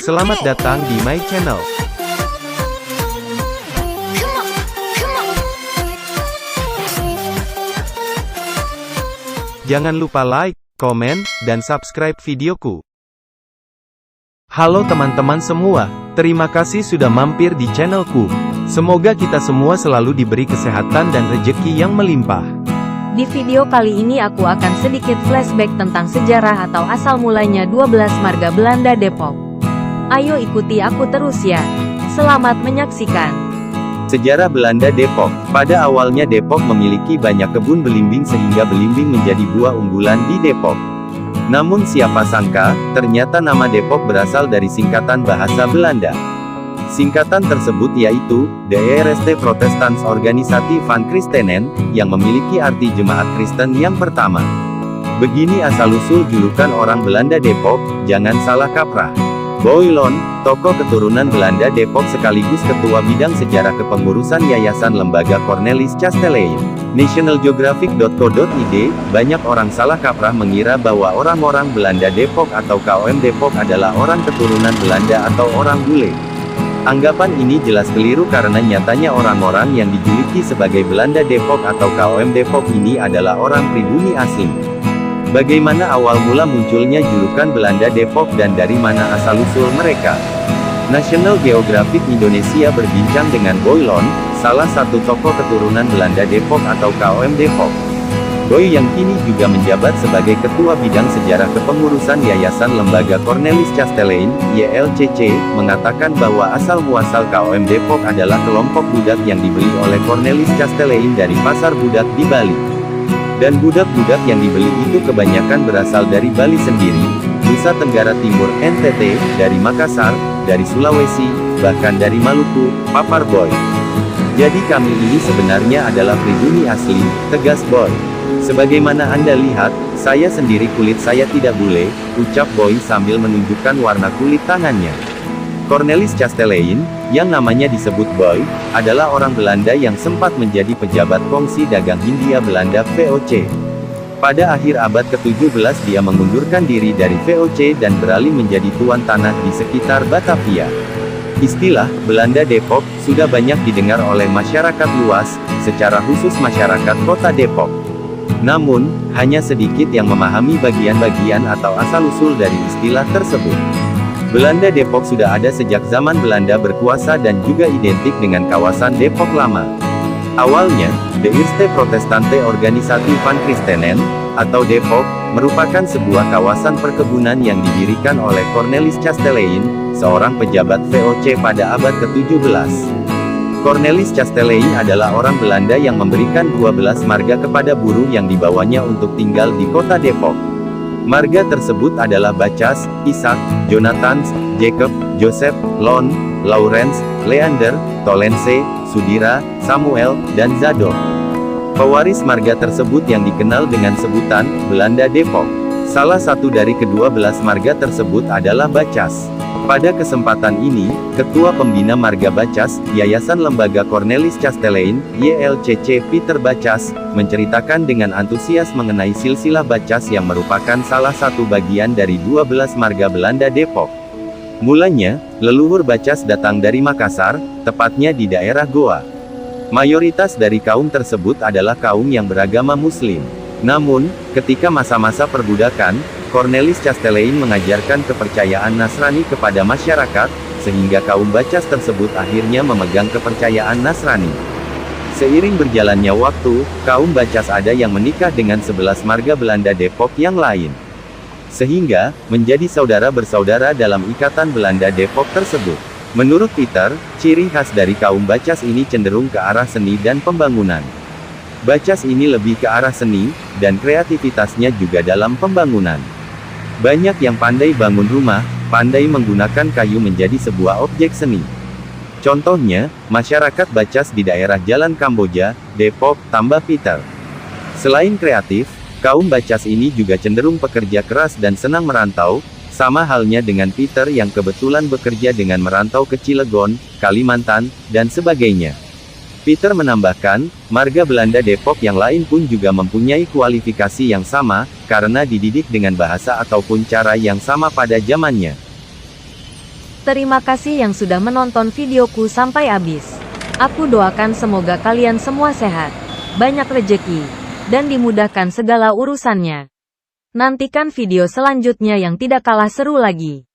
Selamat datang di my channel. Jangan lupa like, komen, dan subscribe videoku. Halo teman-teman semua, terima kasih sudah mampir di channelku. Semoga kita semua selalu diberi kesehatan dan rezeki yang melimpah. Di video kali ini aku akan sedikit flashback tentang sejarah atau asal mulanya 12 marga Belanda Depok. Ayo ikuti aku terus ya. Selamat menyaksikan. Sejarah Belanda Depok. Pada awalnya Depok memiliki banyak kebun belimbing sehingga belimbing menjadi buah unggulan di Depok. Namun siapa sangka, ternyata nama Depok berasal dari singkatan bahasa Belanda. Singkatan tersebut yaitu, De Eerste Protestants Organisatie van Christenen, yang memiliki arti jemaat Kristen yang pertama. Begini asal-usul julukan orang Belanda Depok, jangan salah kaprah. Boylon, tokoh keturunan Belanda Depok sekaligus ketua bidang sejarah kepengurusan Yayasan Lembaga Cornelis Castelein. Nationalgeographic.co.id, banyak orang salah kaprah mengira bahwa orang-orang Belanda Depok atau KOM Depok adalah orang keturunan Belanda atau orang bule. Anggapan ini jelas keliru karena nyatanya orang-orang yang dijuluki sebagai Belanda Depok atau KOM Depok ini adalah orang pribumi asli. Bagaimana awal mula munculnya julukan Belanda Depok dan dari mana asal-usul mereka? National Geographic Indonesia berbincang dengan Boylon, salah satu tokoh keturunan Belanda Depok atau KOM Depok. Boy yang kini juga menjabat sebagai Ketua Bidang Sejarah Kepengurusan Yayasan Lembaga Cornelis Castelein, YLCC, mengatakan bahwa asal-muasal KOM Depok adalah kelompok budak yang dibeli oleh Cornelis Castelein dari pasar budak di Bali. Dan budak-budak yang dibeli itu kebanyakan berasal dari Bali sendiri, Nusa Tenggara Timur NTT, dari Makassar, dari Sulawesi, bahkan dari Maluku, papar Boy. Jadi kami ini sebenarnya adalah pribumi asli, tegas Boy. Sebagaimana Anda lihat, saya sendiri kulit saya tidak bule, ucap Boy sambil menunjukkan warna kulit tangannya. Cornelis Castelein, yang namanya disebut Boy, adalah orang Belanda yang sempat menjadi pejabat Kongsi Dagang Hindia Belanda VOC. Pada akhir abad ke-17 dia mengundurkan diri dari VOC dan beralih menjadi tuan tanah di sekitar Batavia. Istilah Belanda Depok sudah banyak didengar oleh masyarakat luas, secara khusus masyarakat kota Depok. Namun, hanya sedikit yang memahami bagian-bagian atau asal-usul dari istilah tersebut. Belanda Depok sudah ada sejak zaman Belanda berkuasa dan juga identik dengan kawasan Depok Lama. Awalnya, De Eerste Protestante Organisatie van Christenen, atau Depok, merupakan sebuah kawasan perkebunan yang didirikan oleh Cornelis Castelein, seorang pejabat VOC pada abad ke-17. Cornelis Castelein adalah orang Belanda yang memberikan 12 marga kepada buruh yang dibawanya untuk tinggal di kota Depok. Marga tersebut adalah Bacas, Ishak, Jonathan, Jacob, Joseph, Lon, Lawrence, Leander, Tolense, Sudira, Samuel, dan Zadok. Pewaris marga tersebut yang dikenal dengan sebutan Belanda Depok. Salah satu dari ke-12 marga tersebut adalah Bacas. Pada kesempatan ini, Ketua Pembina Marga Bacas, Yayasan Lembaga Cornelis Castelein, YLCC Peter Bacas, menceritakan dengan antusias mengenai silsilah Bacas yang merupakan salah satu bagian dari 12 marga Belanda Depok. Mulanya, leluhur Bacas datang dari Makassar, tepatnya di daerah Goa. Mayoritas dari kaum tersebut adalah kaum yang beragama Muslim. Namun, ketika masa-masa perbudakan, Cornelis Castelein mengajarkan kepercayaan Nasrani kepada masyarakat, sehingga kaum Bacas tersebut akhirnya memegang kepercayaan Nasrani. Seiring berjalannya waktu, kaum Bacas ada yang menikah dengan 11 marga Belanda Depok yang lain. Sehingga, menjadi saudara bersaudara dalam ikatan Belanda Depok tersebut. Menurut Peter, ciri khas dari kaum Bacas ini cenderung ke arah seni dan pembangunan. Bacas ini lebih ke arah seni, dan kreativitasnya juga dalam pembangunan. Banyak yang pandai bangun rumah, pandai menggunakan kayu menjadi sebuah objek seni. Contohnya, masyarakat Bacas di daerah Jalan Kamboja, Depok, tambah Peter. Selain kreatif, kaum Bacas ini juga cenderung pekerja keras dan senang merantau, sama halnya dengan Peter yang kebetulan bekerja dengan merantau ke Cilegon, Kalimantan, dan sebagainya. Peter menambahkan, marga Belanda Depok yang lain pun juga mempunyai kualifikasi yang sama, karena dididik dengan bahasa ataupun cara yang sama pada zamannya. Terima kasih yang sudah menonton videoku sampai habis. Aku doakan semoga kalian semua sehat, banyak rejeki, dan dimudahkan segala urusannya. Nantikan video selanjutnya yang tidak kalah seru lagi.